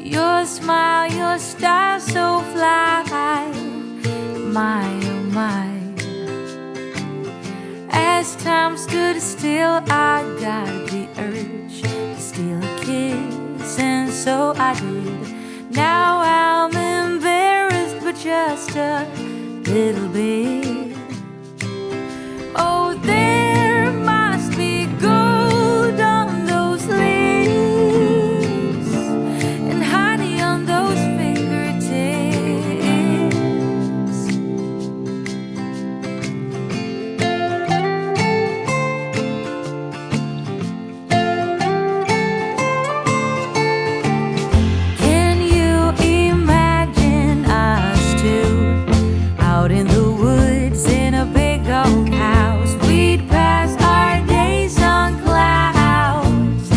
Your smile, your style so fly, my oh my. As time stood still, I got the urge to steal a kiss, and so I did. Now I'm embarrassed, but just a little bit. Oh, there must be gold on those lips and honey on those fingertips. Can you imagine us two out in the woods in a big old house? We'd pass our days on clouds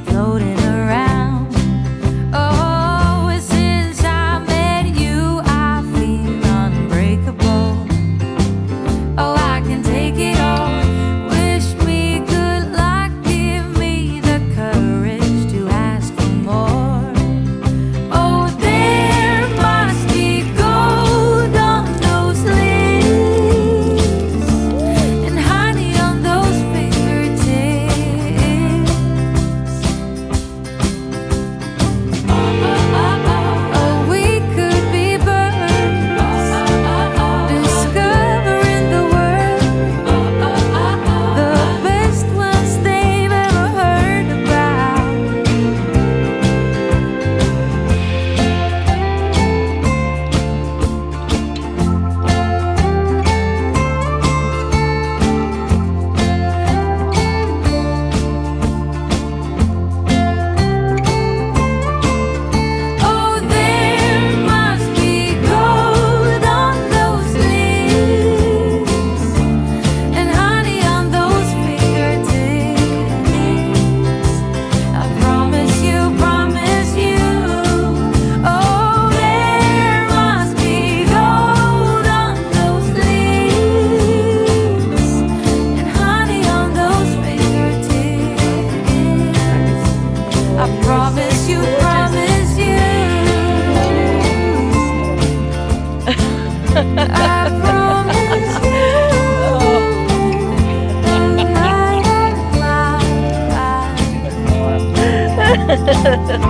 floating around. Oh, since I met you, I feel unbreakable. Oh, I can take it all. Wish me good luck, give me the courage to ask for more. Oh, there must be gold on those lips and honey on those fingertips. Oh, we could be birds discovering the world, the best ones they've ever heard about. Oh, there must be gold on those lips and honey on those fingertips. I promise you, promise you. Oh, there must be gold on those lips and honey on those fingertips. I promise you, promise you. I promise you. La, la, la.